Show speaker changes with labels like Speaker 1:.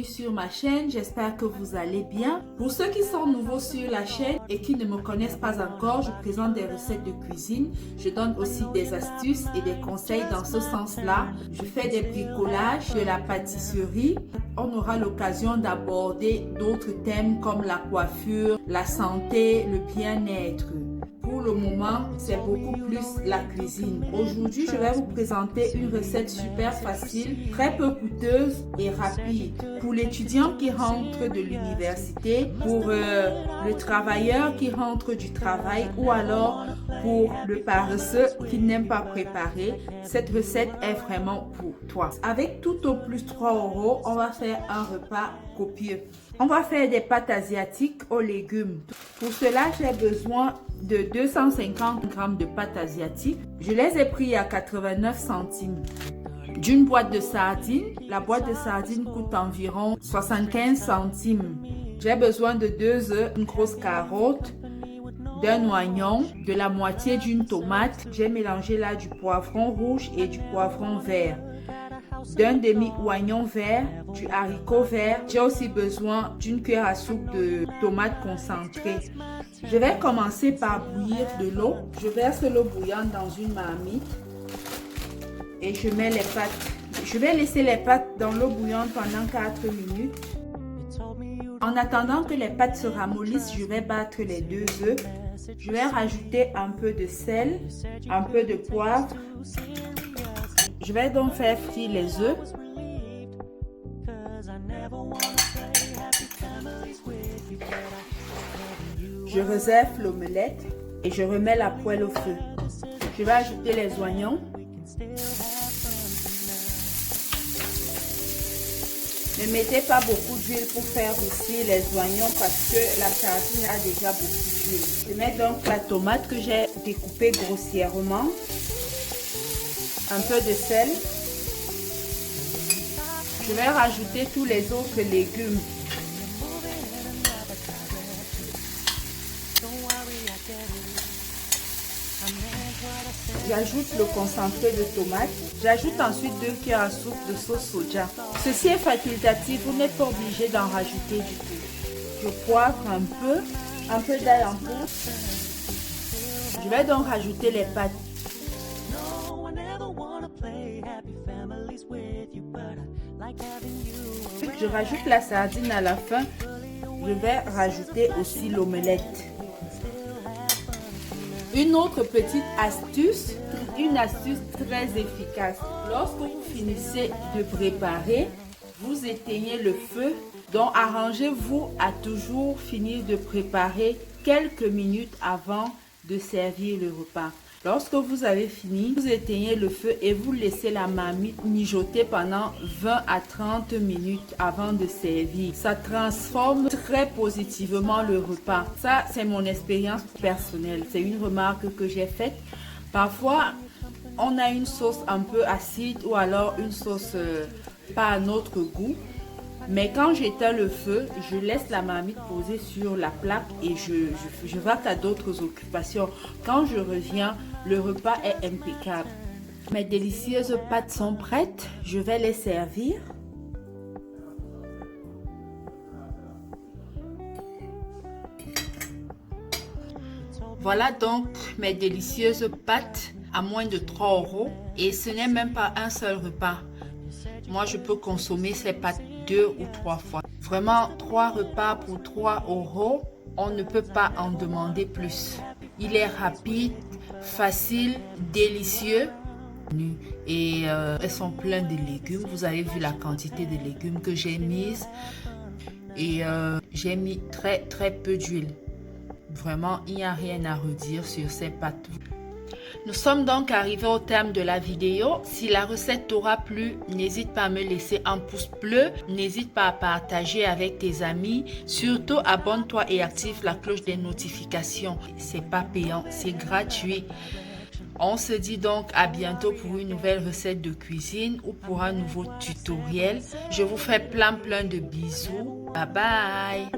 Speaker 1: bienvenue sur ma chaîne, j'espère que vous allez bien. Pour ceux qui sont nouveaux sur la chaîne et qui ne me connaissent pas encore, je présente des recettes de cuisine. Je donne aussi des astuces et des conseils dans ce sens-là. Je fais des bricolages, de la pâtisserie. On aura l'occasion d'aborder d'autres thèmes comme la coiffure, la santé, le bien-être. Pour le moment, c'est beaucoup plus la cuisine. Aujourd'hui, je vais vous présenter une recette super facile, très peu coûteuse et rapide. Pour l'étudiant qui rentre de l'université, pour le travailleur qui rentre du travail ou alors pour le paresseux qui n'aime pas préparer, cette recette est vraiment pour toi. Avec tout au plus 3 €, on va faire un repas copieux. On va faire des pâtes asiatiques aux légumes. Pour cela, j'ai besoin de 250 g de pâtes asiatiques. Je les ai pris à 89 centimes. D'une boîte de sardines. La boîte de sardines coûte environ 75 centimes. J'ai besoin de 2 œufs, une grosse carotte, d'un oignon, de la moitié d'une tomate. J'ai mélangé là du poivron rouge et du poivron vert, d'un demi-oignon vert, du haricot vert. J'ai aussi besoin d'une cuillère à soupe de tomates concentrées. Je vais commencer par bouillir de l'eau. Je verse l'eau bouillante dans une marmite et je mets les pâtes. Je vais laisser les pâtes dans l'eau bouillante pendant 4 minutes. En attendant que les pâtes se ramollissent, je vais battre les 2 œufs. Je vais rajouter un peu de sel, un peu de poivre. Je vais donc faire frire les œufs. Je réserve l'omelette et je remets la poêle au feu. Je vais ajouter les oignons. Ne mettez pas beaucoup d'huile pour faire aussi les oignons parce que la sardine a déjà beaucoup d'huile. Je mets donc la tomate que j'ai découpée grossièrement. Un peu de sel. Je vais rajouter tous les autres légumes. J'ajoute le concentré de tomate. J'ajoute ensuite 2 cuillères à soupe de sauce soja. Ceci est facultatif, vous n'êtes pas obligé d'en rajouter du tout. Je poivre un peu d'ail en poudre. Je vais donc rajouter les pâtes. Je rajoute la sardine à la fin. Je vais rajouter aussi l'omelette. Une autre petite astuce, une astuce très efficace. Lorsque vous finissez de préparer, vous éteignez le feu. Donc arrangez-vous à toujours finir de préparer quelques minutes avant de servir le repas. Lorsque vous avez fini, vous éteignez le feu et vous laissez la marmite mijoter pendant 20 à 30 minutes avant de servir. Ça transforme très positivement le repas. Ça, c'est mon expérience personnelle. C'est une remarque que j'ai faite. Parfois, on a une sauce un peu acide ou alors une sauce pas à notre goût. Mais quand j'éteins le feu, je laisse la marmite posée sur la plaque et je vaque à d'autres occupations. Quand je reviens, le repas est impeccable. Mes délicieuses pâtes sont prêtes. Je vais les servir. Voilà donc mes délicieuses pâtes à moins de 3 € et ce n'est même pas un seul repas. Moi, je peux consommer ces pâtes 2 ou 3 fois. Vraiment, 3 repas pour 3 €, on ne peut pas en demander plus. Il est rapide, facile, délicieux. Et elles sont pleines de légumes. Vous avez vu la quantité de légumes que j'ai mise. Et j'ai mis très peu d'huile. Vraiment, il n'y a rien à redire sur ces pâtes. Nous sommes donc arrivés au terme de la vidéo. Si la recette t'aura plu, n'hésite pas à me laisser un pouce bleu. N'hésite pas à partager avec tes amis. Surtout, abonne-toi et active la cloche des notifications. C'est pas payant, c'est gratuit. On se dit donc à bientôt pour une nouvelle recette de cuisine ou pour un nouveau tutoriel. Je vous fais plein de bisous. Bye bye.